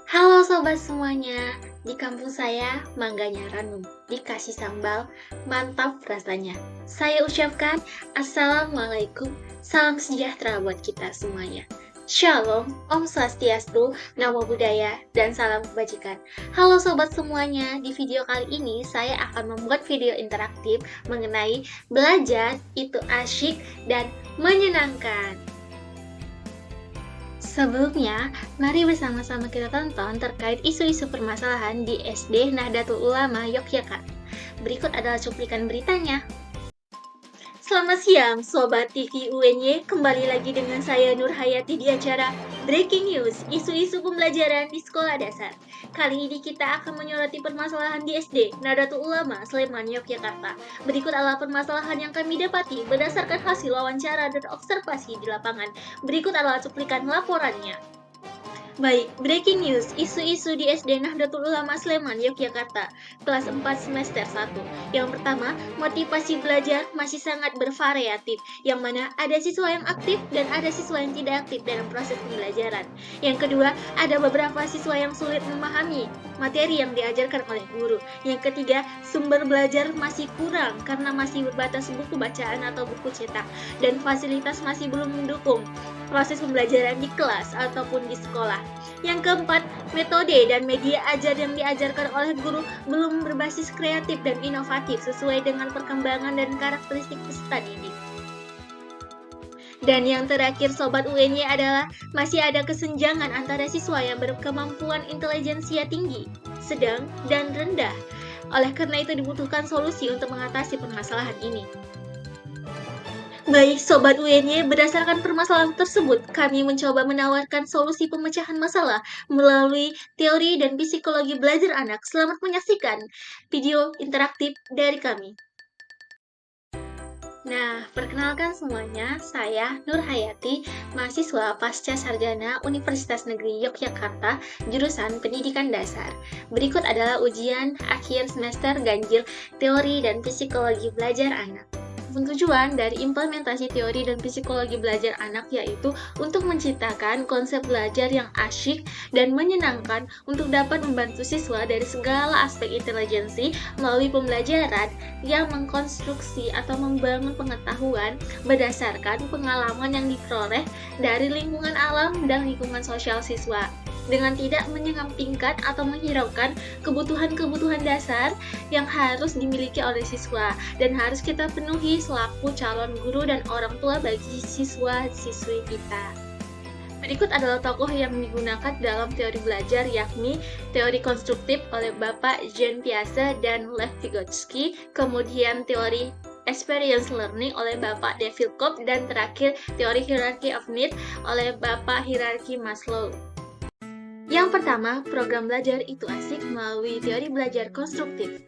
Halo sobat semuanya, di kampung saya mangganya ranum, dikasih sambal, mantap rasanya. Saya ucapkan Assalamualaikum, salam sejahtera buat kita semuanya. Shalom, Om Swastiastu, Namo Buddhaya, dan salam kebajikan. Halo sobat semuanya, di video kali ini saya akan membuat video interaktif mengenai belajar itu asyik dan menyenangkan. Sebelumnya, mari bersama-sama kita tonton terkait isu-isu permasalahan di SD Nahdlatul Ulama Yogyakarta. Berikut adalah cuplikan beritanya. Selamat siang, Sobat TV UNY. Kembali lagi dengan saya Nur Hayati di acara Breaking News, isu-isu pembelajaran di sekolah dasar. Kali ini kita akan menyoroti permasalahan di SD Nahdlatul Ulama Sleman, Yogyakarta. Berikut adalah permasalahan yang kami dapati berdasarkan hasil wawancara dan observasi di lapangan. Berikut adalah cuplikan laporannya. Baik, breaking news, isu-isu di SD Nahdlatul Ulama Sleman, Yogyakarta, kelas 4 semester 1. Yang pertama, motivasi belajar masih sangat bervariatif, yang mana ada siswa yang aktif dan ada siswa yang tidak aktif dalam proses pembelajaran. Yang kedua, ada beberapa siswa yang sulit memahami materi yang diajarkan oleh guru. Yang ketiga, sumber belajar masih kurang karena masih berbatas buku bacaan atau buku cetak, dan fasilitas masih belum mendukung proses pembelajaran di kelas ataupun di sekolah. Yang keempat, metode dan media ajar yang diajarkan oleh guru belum berbasis kreatif dan inovatif sesuai dengan perkembangan dan karakteristik peserta didik. Dan yang terakhir Sobat UNY adalah masih ada kesenjangan antara siswa yang berkemampuan intelijensia tinggi, sedang, dan rendah. Oleh karena itu dibutuhkan solusi untuk mengatasi permasalahan ini. Baik, Sobat UNY, berdasarkan permasalahan tersebut, kami mencoba menawarkan solusi pemecahan masalah melalui teori dan psikologi belajar anak. Selamat menyaksikan video interaktif dari kami. Nah, perkenalkan semuanya, saya Nur Hayati, mahasiswa Pasca Sarjana Universitas Negeri Yogyakarta, jurusan Pendidikan Dasar. Berikut adalah ujian akhir semester ganjil teori dan psikologi belajar anak. Tujuan dari implementasi teori dan psikologi belajar anak yaitu untuk menciptakan konsep belajar yang asyik dan menyenangkan untuk dapat membantu siswa dari segala aspek intelijensi melalui pembelajaran yang mengkonstruksi atau membangun pengetahuan berdasarkan pengalaman yang diperoleh dari lingkungan alam dan lingkungan sosial siswa, dengan tidak menyampingkan atau menghiraukan kebutuhan-kebutuhan dasar yang harus dimiliki oleh siswa dan harus kita penuhi selaku calon guru dan orang tua bagi siswa-siswi kita. Berikut adalah tokoh yang digunakan dalam teori belajar, yakni teori konstruktif oleh Bapak Jean Piaget dan Lev Vygotsky, kemudian teori experience learning oleh Bapak David Cope, dan terakhir teori hierarchy of need oleh Bapak Hierarchy Maslow. Yang pertama, program belajar itu asik melalui teori belajar konstruktif.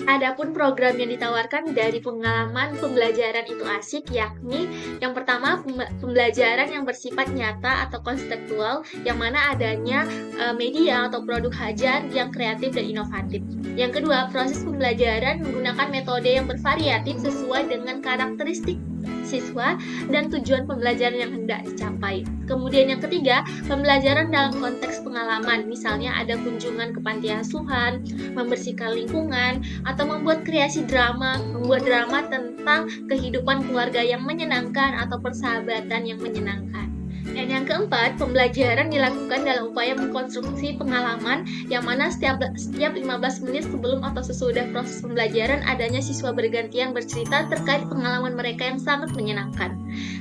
Adapun program yang ditawarkan dari pengalaman pembelajaran itu asik, yakni yang pertama pembelajaran yang bersifat nyata atau konseptual, yang mana adanya media atau produk ajar yang kreatif dan inovatif. Yang kedua, proses pembelajaran menggunakan metode yang bervariatif sesuai dengan karakteristik siswa dan tujuan pembelajaran yang hendak dicapai. Kemudian yang ketiga, pembelajaran dalam konteks pengalaman, misalnya ada kunjungan ke panti asuhan, membersihkan lingkungan, atau membuat kreasi drama, membuat drama tentang kehidupan keluarga yang menyenangkan atau persahabatan yang menyenangkan. Dan yang keempat, pembelajaran dilakukan dalam upaya mengkonstruksi pengalaman yang mana setiap 15 menit sebelum atau sesudah proses pembelajaran adanya siswa bergantian bercerita terkait pengalaman mereka yang sangat menyenangkan.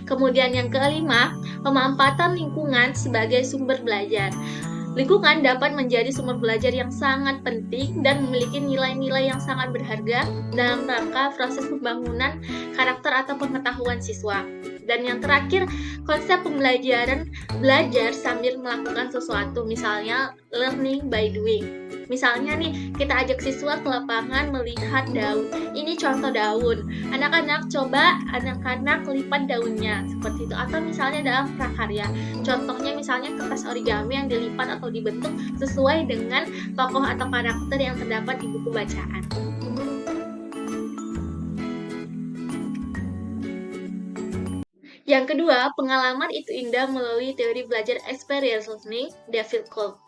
Kemudian yang kelima, pemanfaatan lingkungan sebagai sumber belajar. Lingkungan dapat menjadi sumber belajar yang sangat penting dan memiliki nilai-nilai yang sangat berharga dalam rangka proses pembangunan karakter atau pengetahuan siswa. Dan yang terakhir, konsep pembelajaran belajar sambil melakukan sesuatu, misalnya learning by doing. Misalnya nih, kita ajak siswa ke lapangan melihat daun. Ini contoh daun. Anak-anak lipat daunnya seperti itu. Atau misalnya dalam prakarya. Contohnya misalnya kertas origami yang dilipat atau dibentuk sesuai dengan tokoh atau karakter yang terdapat di buku bacaan. Yang kedua, pengalaman itu indah melalui teori belajar experience learning, David Cope.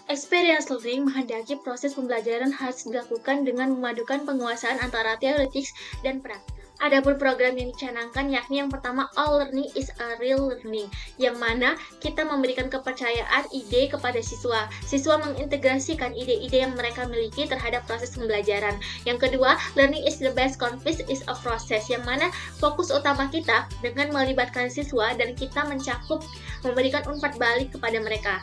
Experience learning menghendaki proses pembelajaran harus dilakukan dengan memadukan penguasaan antara teoritis dan praktik. Adapun program yang dicanangkan yakni yang pertama, all learning is a real learning, yang mana kita memberikan kepercayaan ide kepada siswa. Siswa mengintegrasikan ide-ide yang mereka miliki terhadap proses pembelajaran. Yang kedua, learning is the best context is a process, yang mana fokus utama kita dengan melibatkan siswa dan kita mencakup memberikan umpan balik kepada mereka.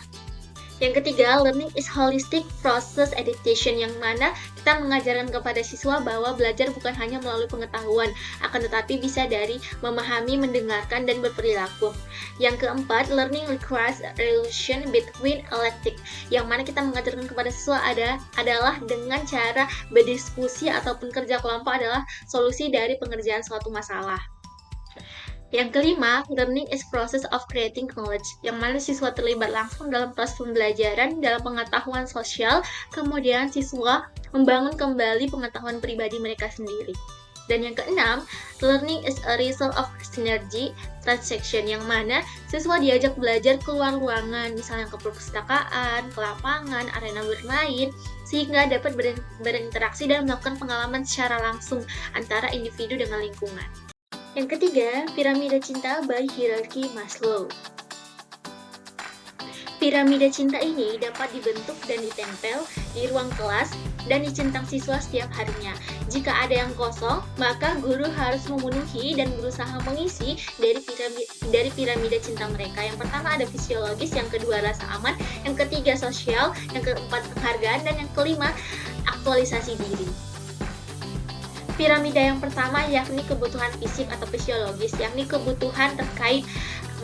Yang ketiga, learning is holistic process education, yang mana kita mengajarkan kepada siswa bahwa belajar bukan hanya melalui pengetahuan, akan tetapi bisa dari memahami, mendengarkan, dan berperilaku. Yang keempat, learning requires a relation between elective, yang mana kita mengajarkan kepada siswa adalah dengan cara berdiskusi ataupun kerja kelompok adalah solusi dari pengerjaan suatu masalah. Yang kelima, learning is process of creating knowledge, yang mana siswa terlibat langsung dalam proses pembelajaran dalam pengetahuan sosial, kemudian siswa membangun kembali pengetahuan pribadi mereka sendiri. Dan yang keenam, learning is a result of synergy transaction, yang mana siswa diajak belajar keluar ruangan, misalnya ke perpustakaan, ke lapangan, arena bermain, sehingga dapat berinteraksi dan melakukan pengalaman secara langsung antara individu dengan lingkungan. Yang ketiga, piramida cinta by hierarchy Maslow. Piramida cinta ini dapat dibentuk dan ditempel di ruang kelas dan dicentang siswa setiap harinya. Jika ada yang kosong, maka guru harus memenuhi dan berusaha mengisi dari piramida cinta mereka. Yang pertama ada fisiologis, yang kedua rasa aman, yang ketiga sosial, yang keempat penghargaan, dan yang kelima aktualisasi diri. Piramida yang pertama yakni kebutuhan fisik atau fisiologis, yakni kebutuhan terkait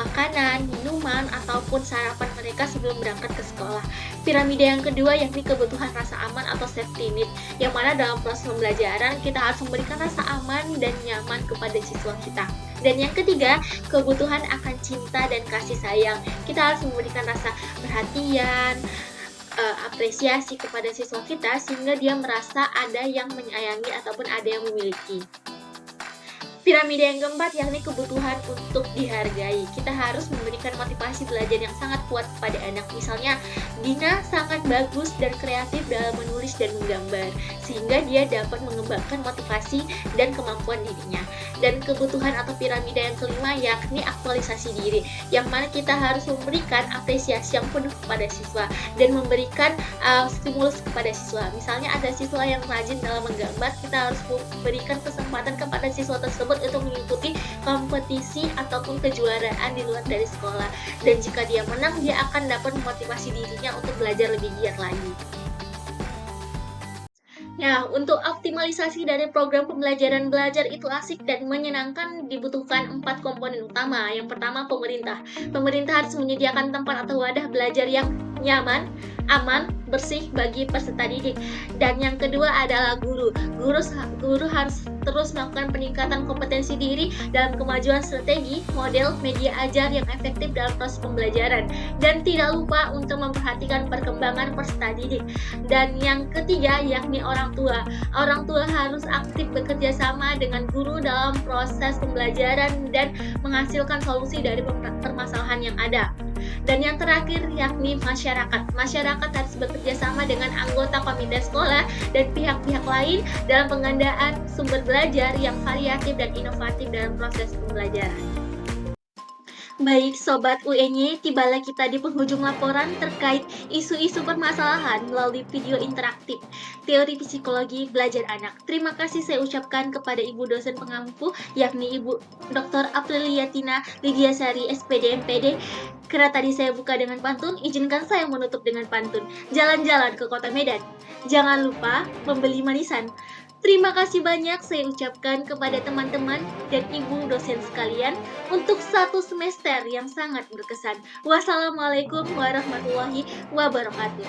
makanan, minuman, ataupun sarapan mereka sebelum berangkat ke sekolah. Piramida yang kedua yakni kebutuhan rasa aman atau safety need, yang mana dalam proses pembelajaran kita harus memberikan rasa aman dan nyaman kepada siswa kita. Dan yang ketiga, kebutuhan akan cinta dan kasih sayang. Kita harus memberikan rasa perhatian, apresiasi kepada siswa kita sehingga dia merasa ada yang menyayangi ataupun ada yang memiliki. Piramida yang keempat yakni kebutuhan untuk dihargai. Kita harus memberikan motivasi belajar yang sangat kuat kepada anak. Misalnya, Dina sangat bagus dan kreatif dalam menulis dan menggambar, sehingga dia dapat mengembangkan motivasi dan kemampuan dirinya. Dan kebutuhan atau piramida yang kelima yakni aktualisasi diri, yang mana kita harus memberikan apresiasi yang penuh kepada siswa dan memberikan stimulus kepada siswa. Misalnya ada siswa yang rajin dalam menggambar, kita harus memberikan kesempatan kepada siswa tersebut untuk mengikuti kompetisi ataupun kejuaraan di luar dari sekolah, dan jika dia menang dia akan dapat memotivasi dirinya untuk belajar lebih giat lagi. Nah, untuk optimalisasi dari program pembelajaran belajar itu asik dan menyenangkan dibutuhkan 4 komponen utama. Yang pertama, pemerintah. Pemerintah harus menyediakan tempat atau wadah belajar yang nyaman, aman, bersih bagi peserta didik. Dan yang kedua adalah guru. Guru harus terus melakukan peningkatan kompetensi diri dalam kemajuan strategi, model, media ajar yang efektif dalam proses pembelajaran. Dan tidak lupa untuk memperhatikan perkembangan peserta didik. Dan yang ketiga yakni orang tua. Orang tua harus aktif bekerja sama dengan guru dalam proses pembelajaran dan menghasilkan solusi dari permasalahan yang ada. Dan yang terakhir yakni masyarakat. Masyarakat harus bekerja sama dengan anggota komite sekolah dan pihak-pihak lain dalam pengadaan sumber belajar yang variatif dan inovatif dalam proses pembelajaran. Baik Sobat UNY, tibalah kita di penghujung laporan terkait isu-isu permasalahan melalui video interaktif Teori Psikologi Belajar Anak. Terima kasih saya ucapkan kepada Ibu dosen pengampu, yakni Ibu Dr. Apriliatina Lidiasari, SPD MPD. Karena tadi saya buka dengan pantun, izinkan saya menutup dengan pantun. Jalan-jalan ke kota Medan, jangan lupa membeli manisan. Terima kasih banyak saya ucapkan kepada teman-teman dan ibu dosen sekalian untuk satu semester yang sangat berkesan. Wassalamualaikum warahmatullahi wabarakatuh.